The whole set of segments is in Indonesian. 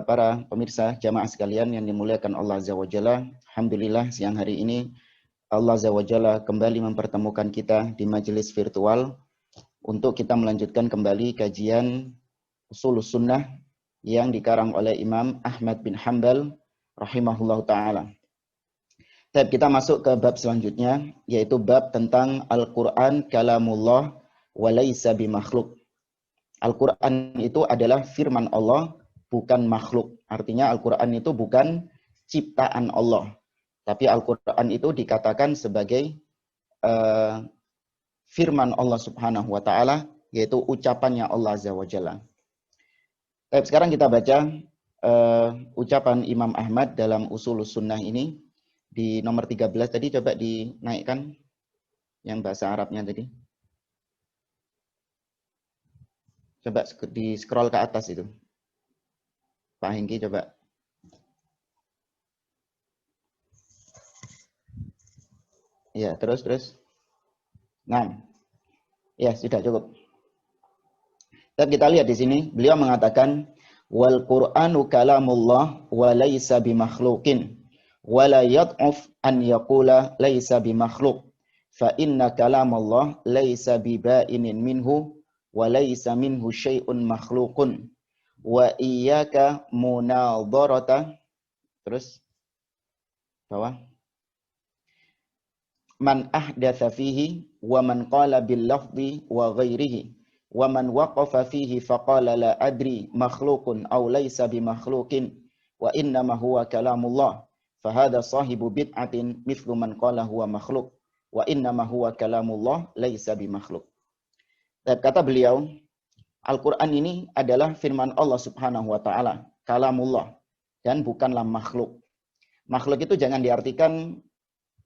para pemirsa jamaah sekalian yang dimuliakan Allah Azza wa Jalla. Alhamdulillah siang hari ini Allah Azza wa Jalla kembali mempertemukan kita di majelis virtual untuk kita melanjutkan kembali kajian Ushulus Sunnah yang dikarang oleh Imam Ahmad bin Hanbal rahimahullahu taala. Kita masuk ke bab selanjutnya, yaitu bab tentang Al-Quran kalamullah wa laysa bimakhluk. Al-Quran itu adalah firman Allah, bukan makhluk. Artinya Al-Quran itu bukan ciptaan Allah. Tapi Al-Quran itu dikatakan sebagai firman Allah subhanahu wa ta'ala, yaitu ucapannya Allah azza wa jalla. Sekarang kita baca ucapan Imam Ahmad dalam Ushulus Sunnah ini. Di nomor 13 tadi coba dinaikkan yang bahasa Arabnya tadi. Coba di scroll ke atas itu. Pak Hengki coba. Ya, terus. Nah. Ya, sudah cukup. Dan kita lihat di sini, beliau mengatakan wal Qur'anu kalamullah wa laysa bimakhluqin wa la yad'uf an yaqula laysa bimakhluq fa inna kalamallah laysa biba'inin minhu wa laysa minhu syai'un makhluqun wa iyyaka munadharata. Terus bawah, man ahdatsa fihi wa man qala bil lafzi wa ghairihi wa man waqafa fihi faqala la adri makhluqun aw laysa bimakhluqin wa innama huwa kalamullah fa hadha sahibu bid'atin mithlu man qala huwa makhluq wa innama huwa kalamullah laysa bimakhluq. Kata beliau, Al-Quran ini adalah firman Allah subhanahu wa ta'ala, kalamullah, dan bukanlah makhluk. Makhluk itu jangan diartikan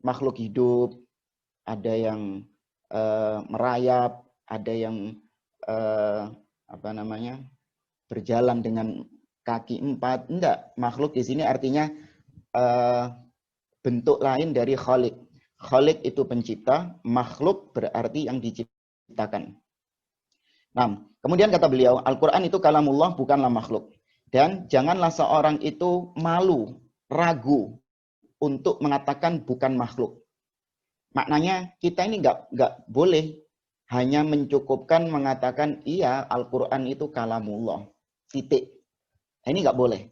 makhluk hidup, ada yang merayap, ada yang berjalan dengan kaki 4. Enggak, makhluk di sini artinya bentuk lain dari khalik. Khalik itu pencipta, makhluk berarti yang diciptakan. Nah, kemudian kata beliau, Al-Quran itu kalamullah, bukanlah makhluk. Dan janganlah seorang itu malu, ragu untuk mengatakan bukan makhluk. Maknanya kita ini nggak boleh hanya mencukupkan mengatakan iya Al-Quran itu kalamullah. Titik. Ini nggak boleh.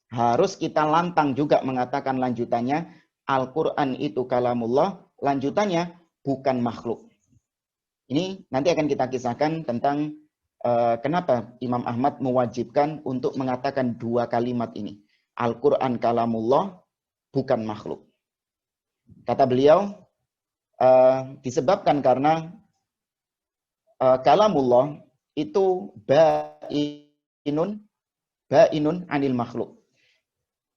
Harus kita lantang juga mengatakan lanjutannya Al-Quran itu kalamullah, lanjutannya bukan makhluk. Ini nanti akan kita kisahkan tentang kenapa Imam Ahmad mewajibkan untuk mengatakan dua kalimat ini. Al-Quran kalamullah, bukan makhluk. Kata beliau, disebabkan karena kalamullah itu ba'inun anil makhluk.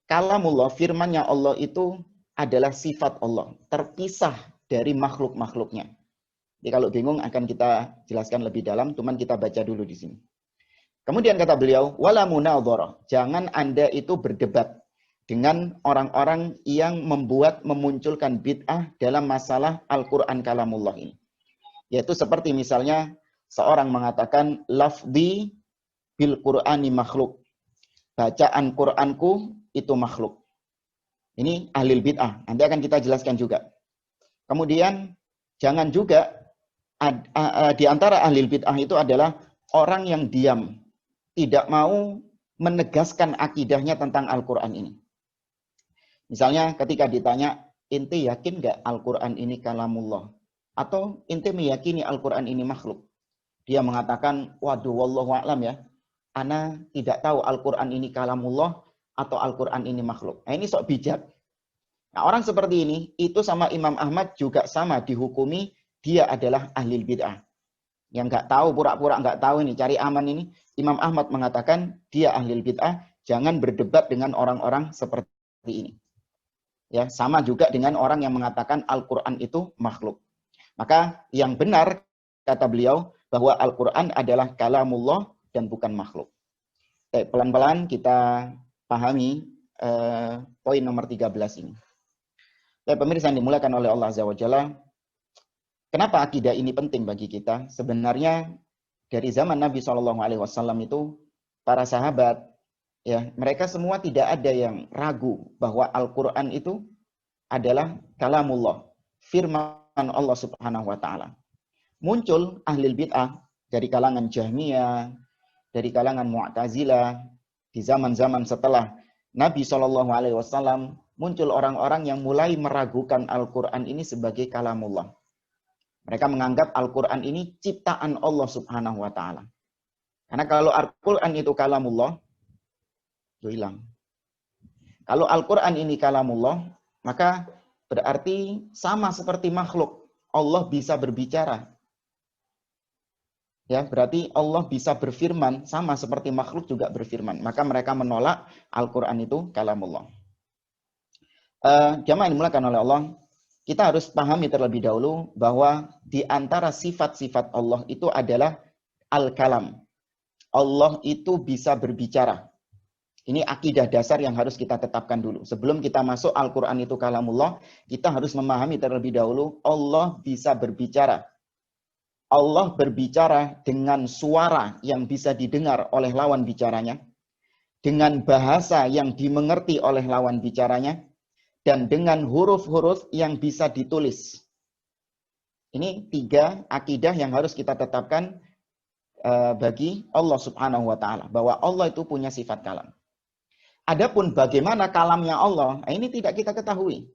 Kalamullah, firmannya Allah itu adalah sifat Allah, terpisah dari makhluk-makhluknya. Jadi kalau bingung akan kita jelaskan lebih dalam, cuman kita baca dulu di sini. Kemudian kata beliau, wala munadharah, jangan Anda itu berdebat dengan orang-orang yang memunculkan bid'ah dalam masalah Al-Quran kalamullah ini. Yaitu seperti misalnya seorang mengatakan lafzi bil Qur'ani makhluk. Bacaan Qur'anku itu makhluk. Ini ahlul bid'ah. Nanti akan kita jelaskan juga. Kemudian jangan juga di antara ahlul bid'ah itu adalah orang yang diam, tidak mau menegaskan akidahnya tentang Al-Quran ini. Misalnya ketika ditanya, ente yakin nggak Al-Quran ini kalamullah? Atau ente meyakini Al-Quran ini makhluk? Dia mengatakan, waduh wallahu a'lam ya, ana tidak tahu Al-Quran ini kalamullah atau Al-Quran ini makhluk. Nah ini sok bijak. Nah orang seperti ini, itu sama Imam Ahmad juga sama dihukumi, dia adalah ahli bid'ah. Yang nggak tahu, pura-pura nggak tahu ini, cari aman ini. Imam Ahmad mengatakan, dia ahli bid'ah, jangan berdebat dengan orang-orang seperti ini. Ya, sama juga dengan orang yang mengatakan Al-Quran itu makhluk. Maka yang benar, kata beliau, bahwa Al-Quran adalah kalamullah dan bukan makhluk. Pelan-pelan kita pahami poin nomor 13 ini. Pemirsa yang dimuliakan oleh Allah Azza wa Jalla, kenapa akidah ini penting bagi kita? Sebenarnya dari zaman Nabi SAW itu, para sahabat Ya, mereka semua tidak ada yang ragu bahwa Al-Qur'an itu adalah kalamullah, firman Allah Subhanahu wa taala. Muncul ahli bid'ah dari kalangan Jahmiyah, dari kalangan Mu'tazilah di zaman-zaman setelah Nabi Shallallahu alaihi wasallam, muncul orang-orang yang mulai meragukan Al-Qur'an ini sebagai kalamullah. Mereka menganggap Al-Qur'an ini ciptaan Allah Subhanahu wa taala. Karena kalau Al-Qur'an itu kalamullah, itu hilang. Kalau Al-Qur'an ini kalamullah, maka berarti sama seperti makhluk. Allah bisa berbicara. Ya, berarti Allah bisa berfirman sama seperti makhluk juga berfirman. Maka mereka menolak Al-Qur'an itu kalamullah. Jamaah yang dimulakan oleh Allah, kita harus pahami terlebih dahulu bahwa di antara sifat-sifat Allah itu adalah al-kalam. Allah itu bisa berbicara. Ini akidah dasar yang harus kita tetapkan dulu. Sebelum kita masuk Al-Quran itu kalamullah, kita harus memahami terlebih dahulu Allah bisa berbicara. Allah berbicara dengan suara yang bisa didengar oleh lawan bicaranya, dengan bahasa yang dimengerti oleh lawan bicaranya, dan dengan huruf-huruf yang bisa ditulis. Ini 3 akidah yang harus kita tetapkan bagi Allah Subhanahu wa taala, bahwa Allah itu punya sifat kalam. Adapun bagaimana kalamnya Allah, ini tidak kita ketahui.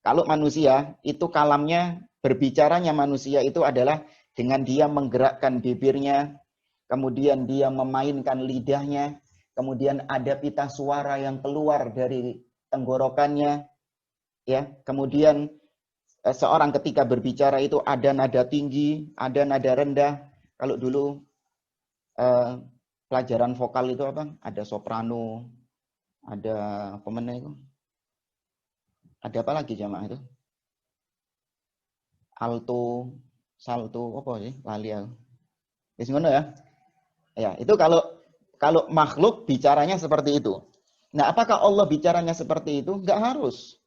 Kalau manusia, itu kalamnya, berbicaranya manusia itu adalah dengan dia menggerakkan bibirnya, kemudian dia memainkan lidahnya, kemudian ada pita suara yang keluar dari tenggorokannya, ya. Kemudian seorang ketika berbicara itu ada nada tinggi, ada nada rendah. Kalau dulu pelajaran vokal itu apa? Ada soprano, ada apa mana itu? Ada apa lagi jamaah itu? Alto, salto, apa sih? Lali aku. Wis ngono ya. Ya, itu kalau makhluk bicaranya seperti itu. Nah, apakah Allah bicaranya seperti itu? Enggak harus.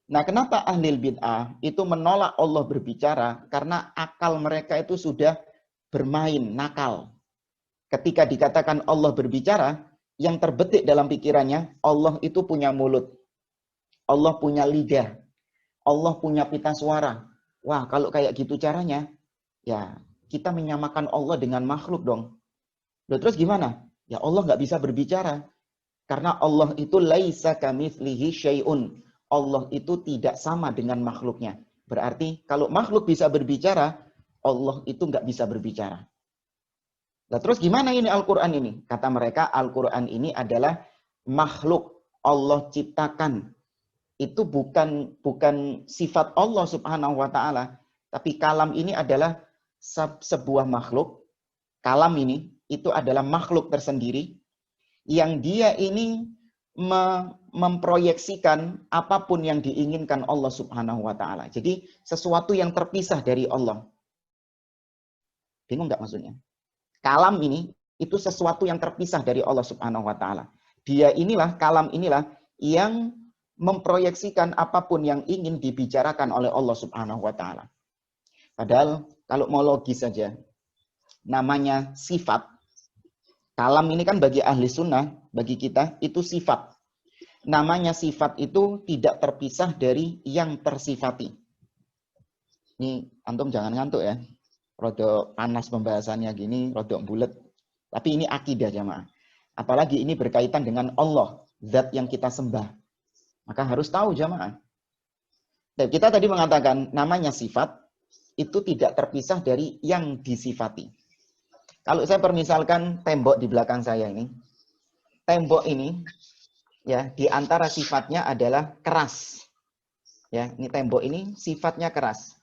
Nah, kenapa ahli bid'ah itu menolak Allah berbicara? Karena akal mereka itu sudah bermain, nakal. Ketika dikatakan Allah berbicara, yang terbetik dalam pikirannya, Allah itu punya mulut. Allah punya lidah. Allah punya pita suara. Wah, kalau kayak gitu caranya, ya kita menyamakan Allah dengan makhluk dong. Loh, terus gimana? Ya Allah nggak bisa berbicara. Karena Allah itu laisa kamitslihi syai'un. Allah itu tidak sama dengan makhluknya. Berarti kalau makhluk bisa berbicara, Allah itu nggak bisa berbicara. Nah, terus gimana ini Al-Quran ini? Kata mereka, Al-Quran ini adalah makhluk Allah ciptakan. Itu bukan sifat Allah Subhanahu wa taala, tapi kalam ini adalah sebuah makhluk. Kalam ini itu adalah makhluk tersendiri yang dia ini memproyeksikan apapun yang diinginkan Allah Subhanahu wa taala. Jadi sesuatu yang terpisah dari Allah. Bingung nggak maksudnya? Kalam ini itu sesuatu yang terpisah dari Allah Subhanahu wa taala. Kalam inilah yang memproyeksikan apapun yang ingin dibicarakan oleh Allah Subhanahu wa taala. Padahal kalau mau logis saja, namanya sifat. Kalam ini kan bagi ahli sunnah, bagi kita itu sifat. Namanya sifat itu tidak terpisah dari yang tersifati. Ini antum jangan ngantuk ya. Rodok panas pembahasannya gini, rodok bulet. Tapi ini akidah jamaah. Apalagi ini berkaitan dengan Allah, zat yang kita sembah. Maka harus tahu jamaah. Dan kita tadi mengatakan namanya sifat itu tidak terpisah dari yang disifati. Kalau saya permisalkan tembok di belakang saya ini. Tembok ini ya di antara sifatnya adalah keras. Ya, ini tembok ini sifatnya keras.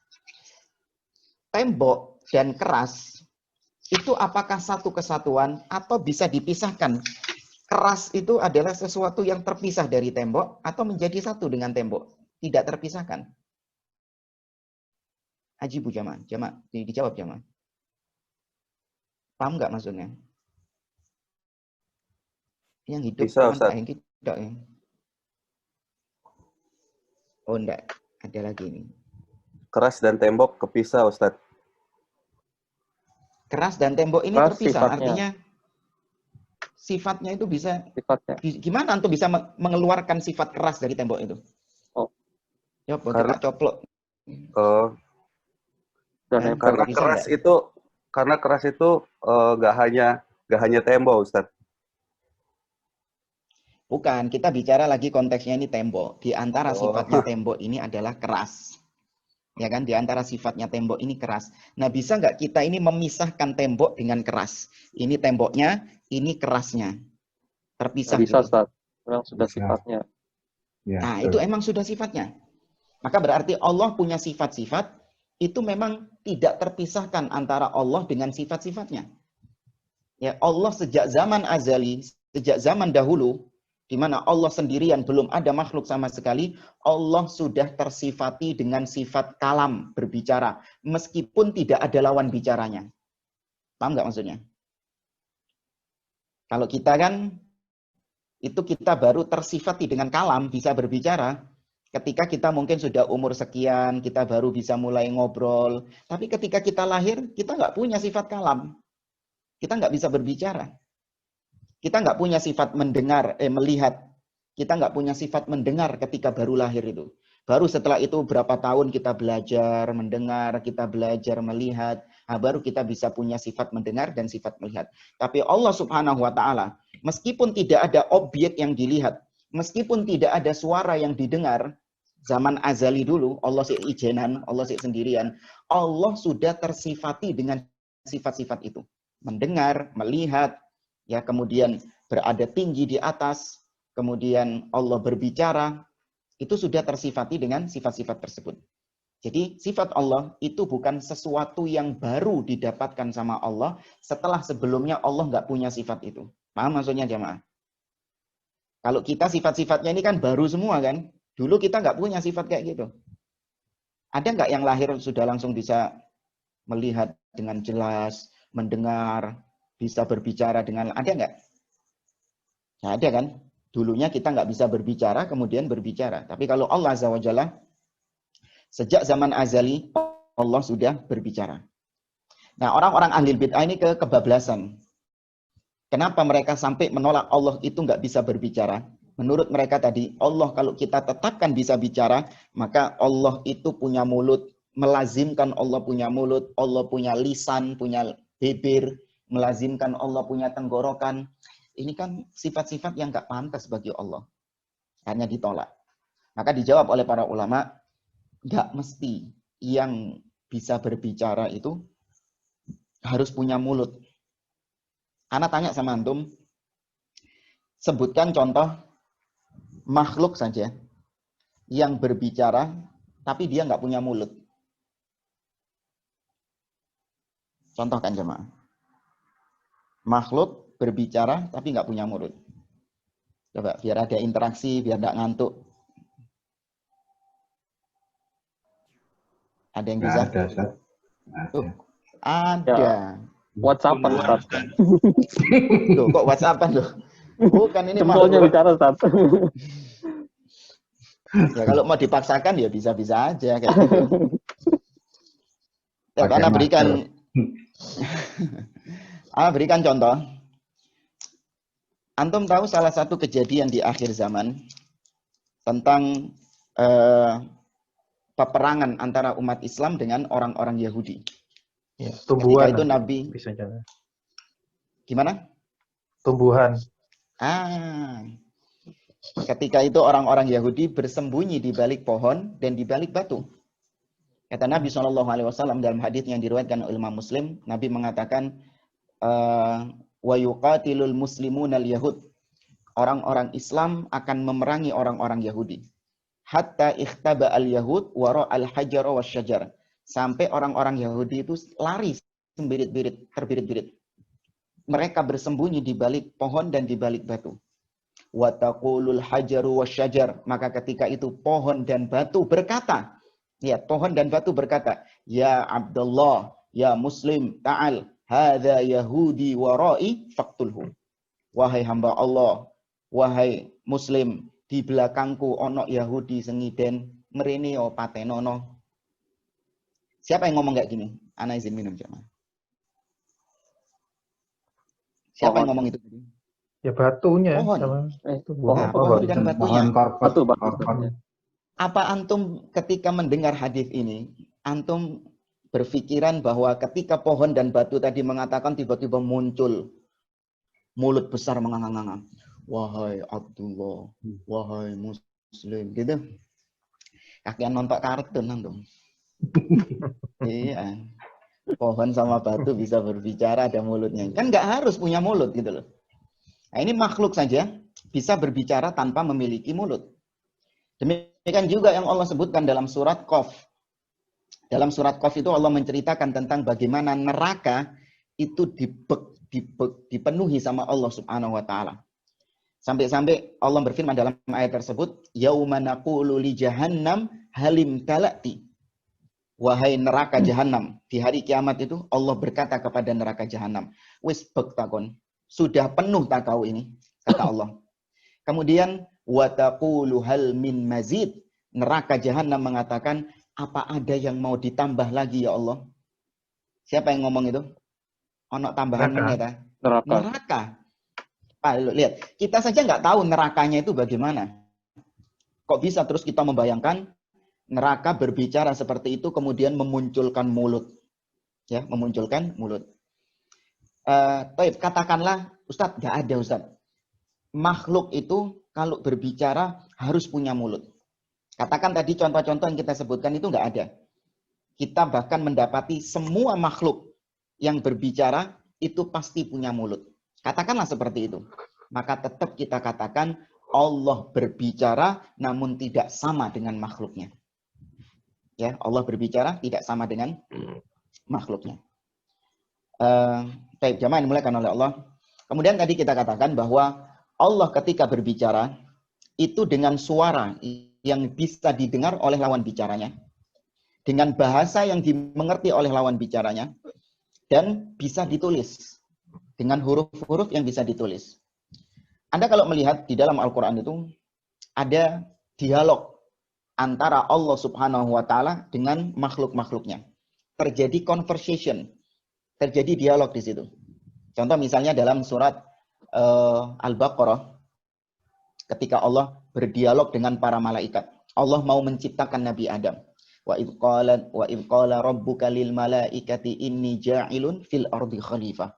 Tembok dan keras itu apakah satu kesatuan atau bisa dipisahkan? Keras itu adalah sesuatu yang terpisah dari tembok atau menjadi satu dengan tembok, tidak terpisahkan. Ajibu jamaah, dijawab jamaah. Paham nggak maksudnya? Yang hidup bisa, Ustaz. yang tidak ya. Oh enggak, ada lagi ini. Keras dan tembok kepisah, Ustaz. Keras dan tembok ini Keras terpisah, sifatnya. artinya sifatnya itu bisa, sifatnya. gimana antum bisa mengeluarkan sifat keras dari tembok itu? Oh, Coba karena kita coplok. eh, Udah Kan? nempel. Bisa nggak? karena keras itu nggak hanya tembok, Ustaz. Bukan, kita bicara lagi konteksnya ini tembok. Di antara Oh. sifatnya tembok ini adalah keras. Ya kan, di antara sifatnya tembok ini keras. Nah, bisa nggak kita ini memisahkan tembok dengan keras? Ini temboknya, ini kerasnya. Terpisah Bisa, gitu. Ustaz. Memang sudah Bisa. sifatnya. Ya, Nah, betul. itu emang sudah sifatnya. Maka berarti Allah punya sifat-sifat, itu memang tidak terpisahkan antara Allah dengan sifat-sifatnya. Ya, Allah sejak zaman azali, sejak zaman dahulu, di mana Allah sendirian belum ada makhluk sama sekali, Allah sudah tersifati dengan sifat kalam, berbicara, meskipun tidak ada lawan bicaranya. Paham nggak maksudnya? Kalau kita kan, itu kita baru tersifati dengan kalam, bisa berbicara, ketika kita mungkin sudah umur sekian, kita baru bisa mulai ngobrol. Tapi ketika kita lahir, kita nggak punya sifat kalam. Kita nggak bisa berbicara. Kita nggak punya sifat melihat. Kita nggak punya sifat mendengar ketika baru lahir itu. Baru setelah itu berapa tahun kita belajar mendengar, kita belajar melihat, nah baru kita bisa punya sifat mendengar dan sifat melihat. Tapi Allah Subhanahu wa taala, meskipun tidak ada objek yang dilihat, meskipun tidak ada suara yang didengar, zaman azali dulu, Allah sih ijenan, Allah sih sendirian, Allah sudah tersifati dengan sifat-sifat itu. Mendengar, melihat, ya kemudian berada tinggi di atas, kemudian Allah berbicara, itu sudah tersifati dengan sifat-sifat tersebut. Jadi sifat Allah itu bukan sesuatu yang baru didapatkan sama Allah setelah sebelumnya Allah nggak punya sifat itu. Paham maksudnya jamaah? Kalau kita sifat-sifatnya ini kan baru semua kan? Dulu kita nggak punya sifat kayak gitu. Ada nggak yang lahir sudah langsung bisa melihat dengan jelas, mendengar, bisa berbicara dengan, ada nggak? Nggak ada kan? Dulunya kita nggak bisa berbicara, kemudian berbicara. Tapi kalau Allah Azza wa Jalla, sejak zaman azali, Allah sudah berbicara. Nah, orang-orang ahli bid'ah ini kebablasan. Kenapa mereka sampai menolak Allah itu nggak bisa berbicara? Menurut mereka tadi, Allah kalau kita tetapkan bisa bicara, maka Allah itu punya mulut, melazimkan Allah punya mulut, Allah punya lisan, punya bibir, melazimkan Allah punya tenggorokan. Ini kan sifat-sifat yang nggak pantas bagi Allah. Hanya ditolak. Maka dijawab oleh para ulama, nggak mesti yang bisa berbicara itu harus punya mulut. Ana tanya sama antum, sebutkan contoh makhluk saja yang berbicara tapi dia nggak punya mulut. Contohkan jemaah. Makhluk berbicara tapi nggak punya mulut. Coba biar ada interaksi, biar nggak ngantuk. Ada yang bisa? Ada, Ustaz. Ada. Ada. Ya. WhatsApp-an, Ustaz. Loh, kok WhatsApp-an loh? Bukan ini Jempolnya makhluk. bicara, Ustaz. Ya kalau mau dipaksakan ya bisa-bisa aja kayak gitu. Ya, Pakai Ana berikan contoh. Antum tahu salah satu kejadian di akhir zaman tentang peperangan antara umat Islam dengan orang-orang Yahudi. Ya, tumbuhan. Ketika itu Nabi Bisa jalan. gimana? Tumbuhan. Ketika itu orang-orang Yahudi bersembunyi di balik pohon dan di balik batu. Kata Nabi SAW dalam hadis yang diriwayatkan oleh Imam Muslim, Nabi mengatakan, wa yuqatilul muslimun al-yahud. Orang-orang Islam akan memerangi orang-orang Yahudi. Hatta ikhtaba al-yahud wara al-hajar wa syajar. Sampai orang-orang Yahudi itu lari terbirit-birit. Mereka bersembunyi di balik pohon dan di balik batu. Wa taqulul hajaru wa syajar. Maka ketika itu pohon dan batu berkata, ya, pohon dan batu berkata, ya Abdullah, ya Muslim, ta'al, hadza Yahudi warai faqtulhu. Wahai hamba Allah, wahai Muslim, di belakangku ono Yahudi sengiden, merini o patenono. Siapa yang ngomong kayak gini? Ana izin minum jamaah. Siapa yang ngomong itu? Ya batunya Pohon. sama Pohon. Nah, apa pohon batu? dan Pohon batunya. korpot, Batu, batu. korpot. Apa antum ketika mendengar hadis ini, antum berpikiran bahwa ketika pohon dan batu tadi mengatakan tiba-tiba muncul mulut besar menganga-nganga. Wahai Abdullah, wahai Muslim, gitu. Kakian nonton kartun antum. Iya. Pohon sama batu bisa berbicara, ada mulutnya. Kan nggak harus punya mulut gitu loh. Nah, ini makhluk saja bisa berbicara tanpa memiliki mulut. Demikian juga yang Allah sebutkan dalam surat Qaf. Dalam surat Qaf itu Allah menceritakan tentang bagaimana neraka itu dipenuhi sama Allah Subhanahu wa taala. Sampai-sampai Allah berfirman dalam ayat tersebut, "Yauma naqulu li jahannam halim talati." Wahai neraka jahanam, di hari kiamat itu Allah berkata kepada neraka jahanam, "Wis bektakon, sudah penuh tak kau ini?" kata Allah. Kemudian wa taqulu hal min mazid, neraka jahanam mengatakan, "Apa ada yang mau ditambah lagi ya Allah?" Siapa yang ngomong itu? Ono tambahan Neraka. meneh ta? Neraka. Neraka. Pak, lihat, kita saja nggak tahu nerakanya itu bagaimana. Kok bisa terus kita membayangkan neraka berbicara seperti itu kemudian memunculkan mulut, ya, memunculkan mulut. Katakanlah, Ustadz, nggak ada Ustadz. Makhluk itu kalau berbicara harus punya mulut. Katakan tadi contoh-contoh yang kita sebutkan itu nggak ada. Kita bahkan mendapati semua makhluk yang berbicara itu pasti punya mulut. Katakanlah seperti itu. Maka tetap kita katakan Allah berbicara namun tidak sama dengan makhluknya. Ya, Allah berbicara tidak sama dengan makhluknya. Jamaah yang dimuliakan oleh Allah. Kemudian tadi kita katakan bahwa Allah ketika berbicara itu dengan suara yang bisa didengar oleh lawan bicaranya, dengan bahasa yang dimengerti oleh lawan bicaranya, dan bisa ditulis dengan huruf-huruf yang bisa ditulis. Anda kalau melihat di dalam Al-Quran itu ada dialog antara Allah Subhanahu wa taala dengan makhluk-makhluknya. Terjadi conversation, terjadi dialog di situ. Contoh misalnya dalam surat Al-Baqarah ketika Allah berdialog dengan para malaikat. Allah mau menciptakan Nabi Adam. Wa idh qala rabbuka lil malaikati inni ja'ilun fil ardi khalifah.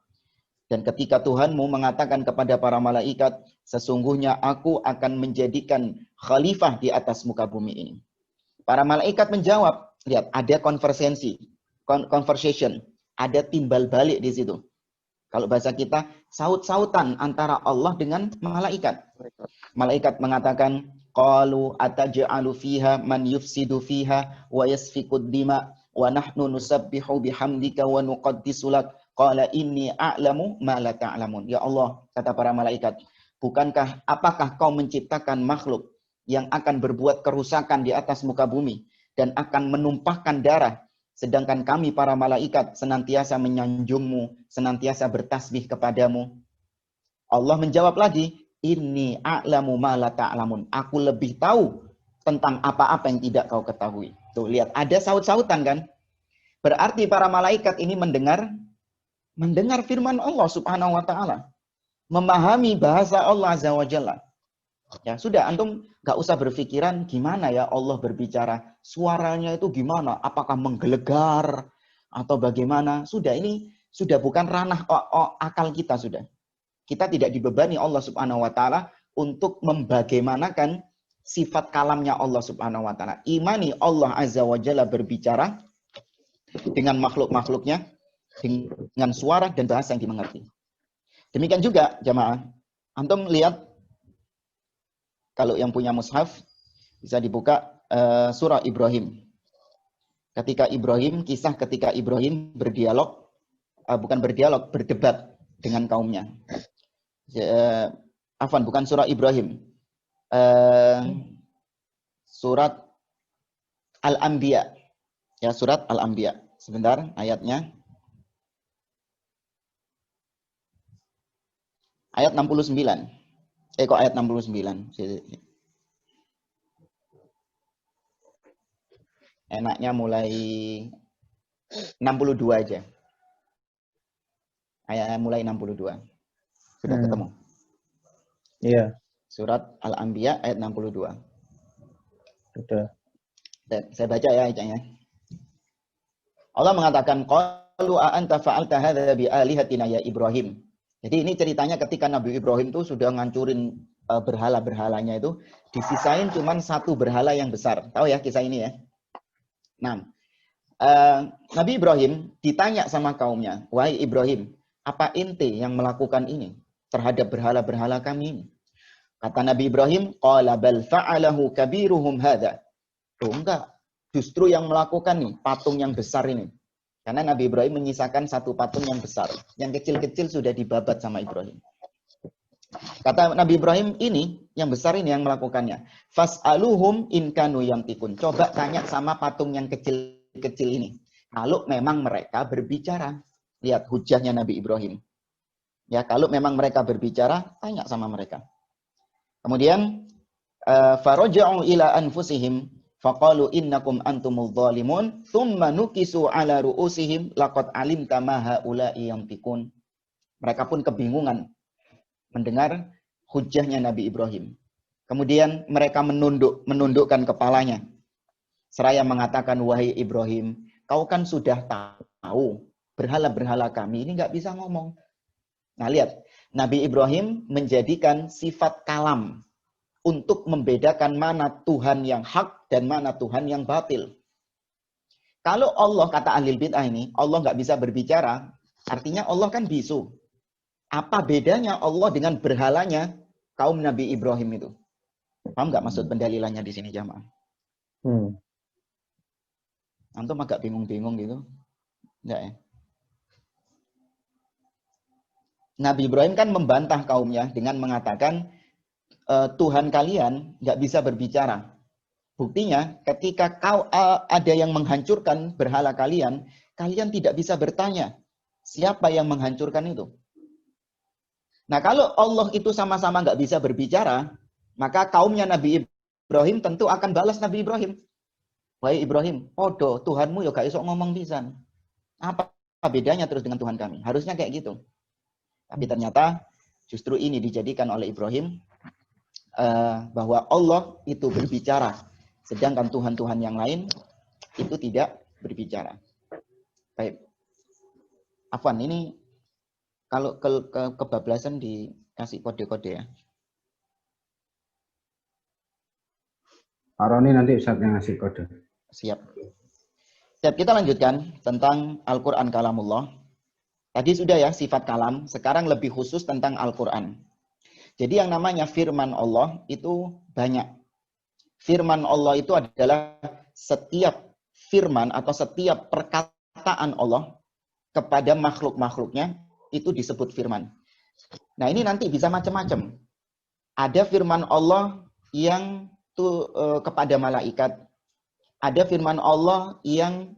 Dan ketika Tuhanmu mengatakan kepada para malaikat, sesungguhnya aku akan menjadikan khalifah di atas muka bumi ini. Para malaikat menjawab, lihat ada conversation, ada timbal balik di situ. Kalau bahasa kita, saut-sautan antara Allah dengan malaikat. Malaikat mengatakan, qalu ataj'alu fiha man yufsidu fiha wa yasfikud dima wa nahnu nusabbihu bihamdika wa nuqaddisu lak. Qala inni a'lamu ma la ta'lamun. Ya Allah, kata para malaikat, apakah kau menciptakan makhluk yang akan berbuat kerusakan di atas muka bumi dan akan menumpahkan darah, sedangkan kami para malaikat senantiasa menyanjungmu, senantiasa bertasbih kepadamu. Allah menjawab lagi, inni a'lamu ma la ta'lamun. Aku lebih tahu tentang apa-apa yang tidak kau ketahui. Tuh, lihat, ada saut-sautan kan? Berarti para malaikat ini mendengar firman Allah Subhanahu wa taala, memahami bahasa Allah Azza wa Jalla. Ya, sudah antum enggak usah berpikiran gimana ya Allah berbicara, suaranya itu gimana, apakah menggelegar atau bagaimana. Sudah, ini sudah bukan ranah akal kita sudah. Kita tidak dibebani Allah Subhanahu wa taala untuk membagaimanakan sifat kalamnya Allah Subhanahu wa taala. Imani Allah Azza wa Jalla berbicara dengan makhluk-makhluknya dengan suara dan bahasa yang dimengerti. Demikian juga jamaah, antum lihat kalau yang punya mushaf bisa dibuka surah Ibrahim. Kisah ketika Ibrahim berdialog, berdebat dengan kaumnya. Bukan surah Ibrahim. Surat Al-Anbiya. Ya, surat Al-Anbiya. Sebentar ayatnya. Ayat 69. Kok ayat 69? Enaknya mulai 62 aja. Ayatnya mulai 62. Sudah ketemu. Iya, Surat Al-Anbiya ayat 62. sudah. Dan saya baca ya ayatnya. Allah mengatakan, qalu a anta fa'alta hadza bi alihatina ya Ibrahim. Jadi ini ceritanya ketika Nabi Ibrahim itu sudah ngancurin berhala-berhalanya itu, disisain cuman satu berhala yang besar. Tahu ya kisah ini ya? Nah, Nabi Ibrahim ditanya sama kaumnya, "Wahai Ibrahim, apa ente yang melakukan ini terhadap berhala-berhala kami ini?" Kata Nabi Ibrahim, "Qala bal fa'alahu kabiruhum hadza." Oh enggak, justru yang melakukan nih patung yang besar ini. Karena Nabi Ibrahim menyisakan satu patung yang besar. Yang kecil-kecil sudah dibabat sama Ibrahim. Kata Nabi Ibrahim, ini yang besar ini yang melakukannya. Fas'aluhum in kanu yantikun. Coba tanya sama patung yang kecil-kecil ini. Kalau memang mereka berbicara. Lihat hujahnya Nabi Ibrahim. Ya, kalau memang mereka berbicara, tanya sama mereka. Kemudian faraja'u ila anfusihim faqalu innakum antumul zalimun thumma nukisu ala ru'usihim laqad alimta ma haula'i yantikun. Mereka pun kebingungan mendengar hujahnya Nabi Ibrahim. Kemudian mereka menundukkan kepalanya. Seraya mengatakan, "Wahai Ibrahim, kau kan sudah tahu berhala-berhala kami ini nggak bisa ngomong." Nah, lihat, Nabi Ibrahim menjadikan sifat kalam untuk membedakan mana Tuhan yang hak dan mana Tuhan yang batil. Kalau Allah, kata ahli bid'ah ini, Allah nggak bisa berbicara, artinya Allah kan bisu. Apa bedanya Allah dengan berhalanya kaum Nabi Ibrahim itu? Paham nggak maksud pendalilannya di sini jamaah? Antum agak bingung-bingung gitu? Enggak ya? Nabi Ibrahim kan membantah kaumnya dengan mengatakan, Tuhan kalian nggak bisa berbicara. Buktinya ketika ada yang menghancurkan berhala kalian, kalian tidak bisa bertanya siapa yang menghancurkan itu. Nah, kalau Allah itu sama-sama nggak bisa berbicara, maka kaumnya Nabi Ibrahim tentu akan balas Nabi Ibrahim. Wahai Ibrahim, podo Tuhanmu ya gak iso ngomong pisan. Apa bedanya terus dengan Tuhan kami? Harusnya kayak gitu. Tapi ternyata justru ini dijadikan oleh Ibrahim bahwa Allah itu berbicara, sedangkan Tuhan-Tuhan yang lain itu tidak berbicara. Baik. Afwan, ini kalau kebablasan dikasih kode-kode ya. Pak Roni nanti Ustaz yang ngasih kode. Siap. Siap, kita lanjutkan tentang Al-Quran Kalamullah. Tadi sudah ya sifat kalam, sekarang lebih khusus tentang Al-Quran. Jadi yang namanya firman Allah itu banyak. Firman Allah itu adalah setiap firman atau setiap perkataan Allah kepada makhluk-makhluknya itu disebut firman. Nah, ini nanti bisa macam-macam. Ada firman Allah yang kepada malaikat. Ada firman Allah yang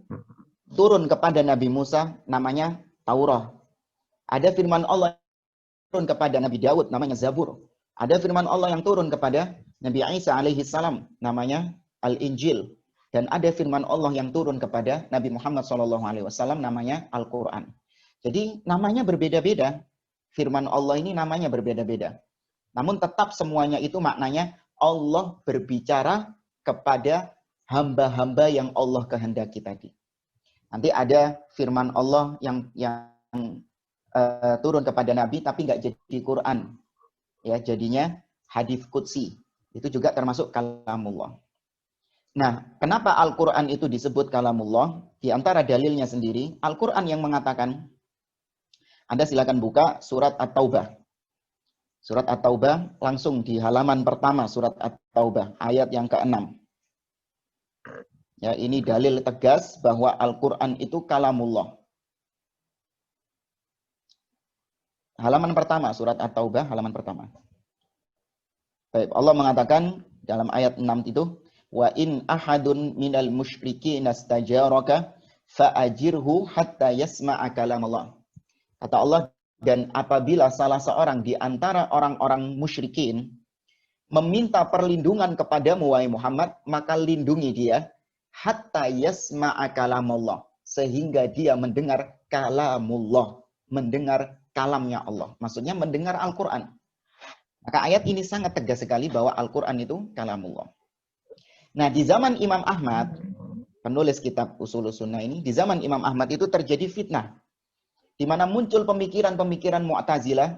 turun kepada Nabi Musa, namanya Taurah. Ada firman Allah turun kepada Nabi Daud, namanya Zabur. Ada firman Allah yang turun kepada Nabi Isa alaihi salam, namanya Al-Injil. Dan ada firman Allah yang turun kepada Nabi Muhammad SAW, namanya Al-Quran. Jadi namanya berbeda-beda. Firman Allah ini namanya berbeda-beda. Namun tetap semuanya itu maknanya Allah berbicara kepada hamba-hamba yang Allah kehendaki tadi. Nanti ada firman Allah yang turun kepada Nabi tapi nggak jadi Quran, ya jadinya hadits qudsi. Itu juga termasuk kalamullah. Nah, kenapa Al-Quran itu disebut kalamullah? Di antara dalilnya sendiri, Al-Quran yang mengatakan, Anda silakan buka surat At-Taubah. Surat At-Taubah langsung di halaman pertama surat At-Taubah, ayat yang ke-6. Ya, ini dalil tegas bahwa Al-Quran itu kalamullah. Halaman pertama, surat At-Taubah, halaman pertama. Baik, Allah mengatakan dalam ayat 6 itu, wa in ahadun minal musyrikin astajaraka fa'ajirhu hatta yasma'a kalamullah. Kata Allah, dan apabila salah seorang di antara orang-orang musyrikin meminta perlindungan kepadamu wahai Muhammad, maka lindungi dia hatta yasma'a kalamullah, sehingga dia mendengar kalamullah, mendengar kalamnya Allah. Maksudnya mendengar Al-Quran. Maka ayat ini sangat tegas sekali bahwa Al-Quran itu kalamullah. Nah, di zaman Imam Ahmad, penulis kitab Ushulus Sunnah ini, di zaman Imam Ahmad itu terjadi fitnah, di mana muncul pemikiran-pemikiran Mu'tazilah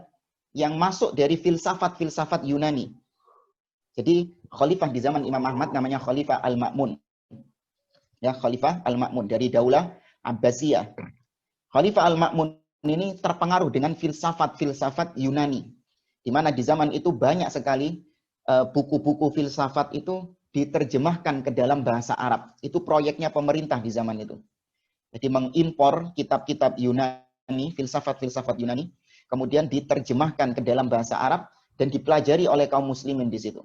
yang masuk dari filsafat-filsafat Yunani. Jadi, khalifah di zaman Imam Ahmad namanya Khalifah Al-Ma'mun. Ya, Khalifah Al-Ma'mun dari Daulah Abbasiyah. Khalifah Al-Ma'mun ini terpengaruh dengan filsafat-filsafat Yunani. Di mana di zaman itu banyak sekali buku-buku filsafat itu diterjemahkan ke dalam bahasa Arab. Itu proyeknya pemerintah di zaman itu. Jadi mengimpor kitab-kitab Yunani, filsafat-filsafat Yunani, kemudian diterjemahkan ke dalam bahasa Arab dan dipelajari oleh kaum muslimin di situ.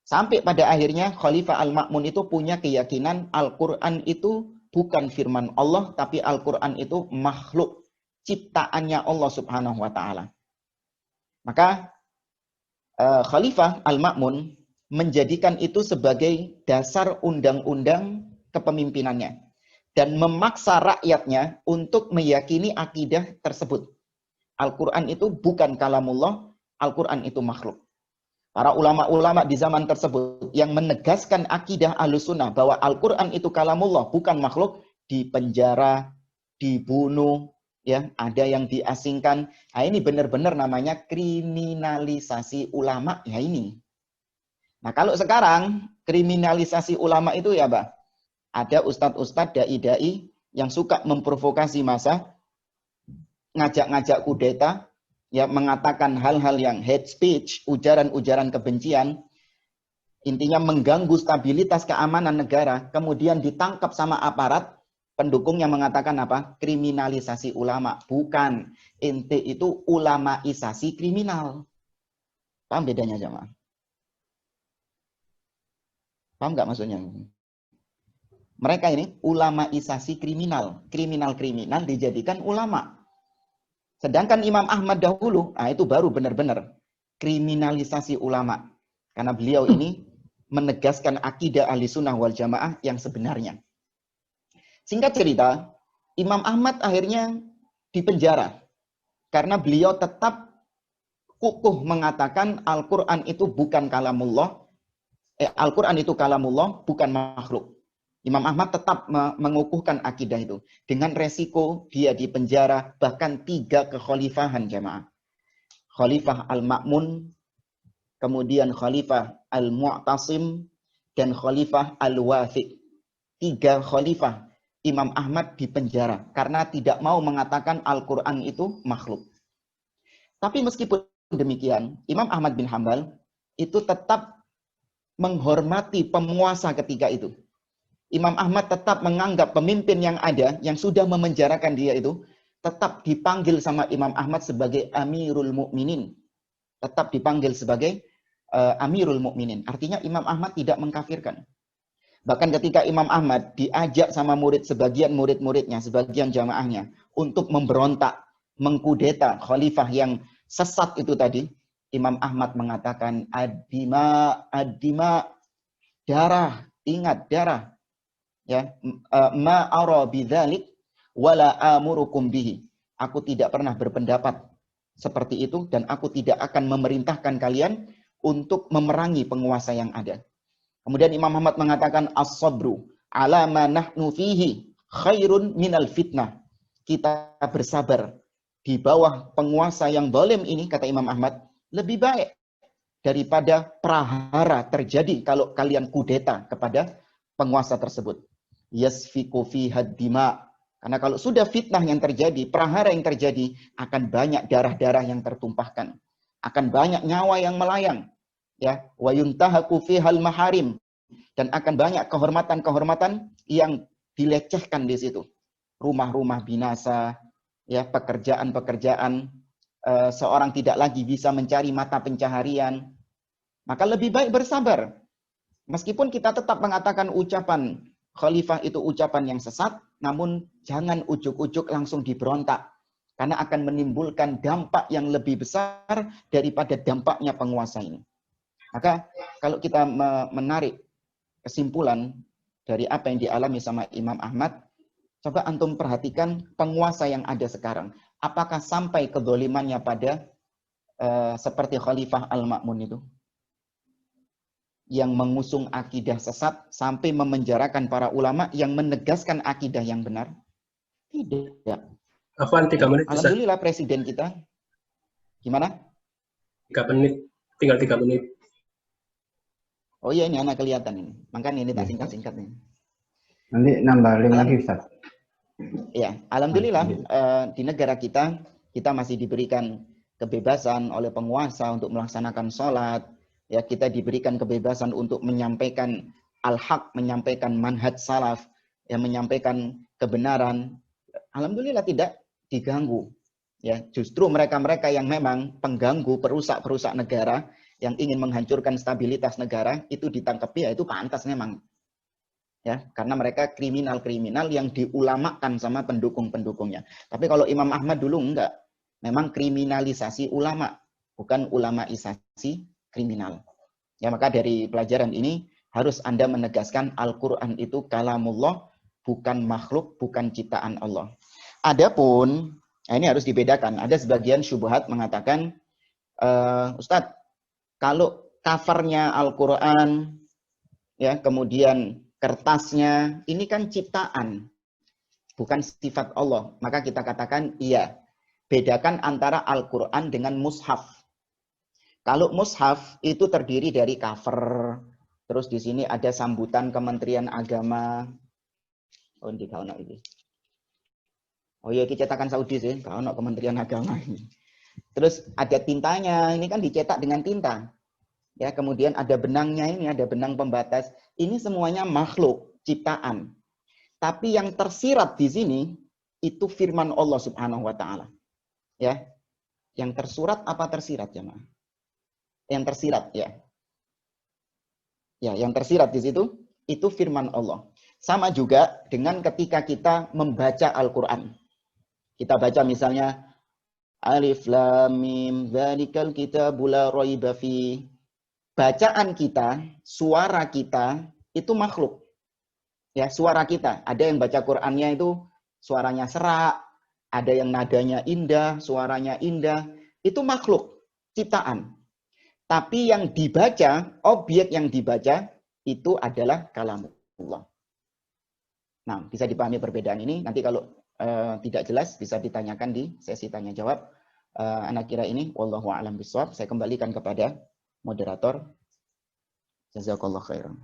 Sampai pada akhirnya Khalifah Al-Ma'mun itu punya keyakinan Al-Quran itu bukan firman Allah, tapi Al-Quran itu makhluk, ciptaannya Allah Subhanahu wa Ta'ala. Maka Khalifah Al-Ma'mun menjadikan itu sebagai dasar undang-undang kepemimpinannya dan memaksa rakyatnya untuk meyakini akidah tersebut. Al-Quran itu bukan kalamullah, Al-Quran itu makhluk. Para ulama-ulama di zaman tersebut yang menegaskan akidah Ahlussunnah bahwa Al-Quran itu kalamullah, bukan makhluk, dipenjara, dibunuh, ya, ada yang diasingkan. Nah, ini benar-benar namanya kriminalisasi ulama, ya ini. Nah, kalau sekarang kriminalisasi ulama itu ya, Mbak, ada ustadz-ustadz, dai-dai yang suka memprovokasi massa, ngajak-ngajak kudeta, ya, mengatakan hal-hal yang hate speech, ujaran-ujaran kebencian, intinya mengganggu stabilitas keamanan negara, kemudian ditangkap sama aparat, pendukungnya mengatakan apa? Kriminalisasi ulama. Bukan. Ente itu ulamaisasi kriminal. Paham bedanya, jemaah? Paham nggak maksudnya? Mereka ini ulamaisasi kriminal. Kriminal-kriminal dijadikan ulama. Sedangkan Imam Ahmad dahulu, nah itu baru benar-benar kriminalisasi ulama. Karena beliau ini menegaskan akidah Ahlussunnah wal Jamaah yang sebenarnya. Singkat cerita, Imam Ahmad akhirnya dipenjara karena beliau tetap kukuh mengatakan Al-Quran itu bukan kalamullah, Al-Quran itu kalamullah, bukan makhluk. Imam Ahmad tetap mengukuhkan akidah itu. Dengan resiko dia dipenjara bahkan 3 kekhalifahan, jemaah. Khalifah Al-Ma'mun, kemudian Khalifah Al-Mu'tasim, dan Khalifah Al-Wathiq. 3 khalifah Imam Ahmad dipenjara karena tidak mau mengatakan Al-Quran itu makhluk. Tapi meskipun demikian, Imam Ahmad bin Hanbal itu tetap menghormati penguasa ketika itu. Imam Ahmad tetap menganggap pemimpin yang ada, yang sudah memenjarakan dia itu, tetap dipanggil sama Imam Ahmad sebagai Amirul Mukminin. Tetap dipanggil sebagai Amirul Mukminin. Artinya Imam Ahmad tidak mengkafirkan. Bahkan ketika Imam Ahmad diajak sama sebagian murid-muridnya, sebagian jamaahnya, untuk memberontak, mengkudeta khalifah yang sesat itu tadi, Imam Ahmad mengatakan, ad-dima, darah, ingat darah. Ya, ma ara bidzalik wala amurukum bihi. Aku tidak pernah berpendapat seperti itu dan aku tidak akan memerintahkan kalian untuk memerangi penguasa yang ada. Kemudian Imam Ahmad mengatakan as-sabru ala ma nahnu fihi khairun minal fitnah. Kita bersabar di bawah penguasa yang zalim ini, kata Imam Ahmad, lebih baik daripada prahara terjadi kalau kalian kudeta kepada penguasa tersebut. Yasfiku fihad dima. Karena kalau sudah fitnah yang terjadi, prahara yang terjadi, akan banyak darah-darah yang tertumpahkan. Akan banyak nyawa yang melayang. Ya, wa yuntahaku fihal maharim, dan akan banyak kehormatan-kehormatan yang dilecehkan di situ. Rumah-rumah binasa, ya, pekerjaan-pekerjaan, seorang tidak lagi bisa mencari mata pencaharian. Maka lebih baik bersabar. Meskipun kita tetap mengatakan ucapan khalifah itu ucapan yang sesat, namun jangan ujuk-ujuk langsung diberontak. Karena akan menimbulkan dampak yang lebih besar daripada dampaknya penguasa ini. Maka kalau kita menarik kesimpulan dari apa yang dialami sama Imam Ahmad, coba antum perhatikan penguasa yang ada sekarang. Apakah sampai kezalimannya pada seperti Khalifah Al-Ma'mun itu, yang mengusung akidah sesat sampai memenjarakan para ulama yang menegaskan akidah yang benar? Tidak. Afwan 3 menit bisa. Alhamdulillah presiden kita. Gimana? 3 menit. Tinggal 3 menit. Oh iya, ini anak kelihatan ini. Makanya ini tak singkat-singkat nih. Nanti nambahin lagi Ustaz. Ya, alhamdulillah di negara kita masih diberikan kebebasan oleh penguasa untuk melaksanakan sholat. Ya, kita diberikan kebebasan untuk menyampaikan al-haq, menyampaikan manhaj salaf, yang menyampaikan kebenaran. Alhamdulillah tidak diganggu. Ya, justru mereka-mereka yang memang pengganggu, perusak negara, yang ingin menghancurkan stabilitas negara, itu ditangkapi, ya itu pantas memang. Ya, karena mereka kriminal-kriminal yang diulamakan sama pendukung-pendukungnya. Tapi kalau Imam Ahmad dulu enggak. Memang kriminalisasi ulama, bukan ulamaisasi kriminal. Ya, maka dari pelajaran ini harus Anda menegaskan Al-Quran itu kalamullah, bukan makhluk, bukan ciptaan Allah. Adapun, nah ini harus dibedakan. Ada sebagian syubhat mengatakan, Ustadz, kalau covernya Al-Quran, ya, kemudian kertasnya, ini kan ciptaan, bukan sifat Allah. Maka kita katakan, iya. Bedakan antara Al-Quran dengan mushaf. Kalau mushaf itu terdiri dari cover, terus di sini ada sambutan Kementerian Agama. Oh, ini kalau ini. Oh iya, ini cetakan Saudi sih, kalau Kementerian Agama ini. Terus ada tintanya, ini kan dicetak dengan tinta. Ya, kemudian ada benangnya ini, ada benang pembatas. Ini semuanya makhluk, ciptaan. Tapi yang tersirat di sini itu firman Allah Subhanahu wa taala. Ya. Yang tersurat apa tersirat, jemaah? Yang tersirat, ya. Ya, yang tersirat di situ itu firman Allah. Sama juga dengan ketika kita membaca Al-Qur'an. Kita baca misalnya Alif Lam Mim dzalikal kitabul la raiba fi. Bacaan kita, suara kita itu makhluk. Ya, suara kita. Ada yang baca Qur'annya itu suaranya serak, ada yang nadanya indah, suaranya indah. Itu makhluk, ciptaan. Tapi yang dibaca, objek yang dibaca itu adalah kalamullah. Nah, bisa dipahami perbedaan ini. Nanti kalau tidak jelas bisa ditanyakan di sesi tanya jawab. Anak kira ini wallahu a'lam bishawab. Saya kembalikan kepada moderator. Jazakallahu khairan.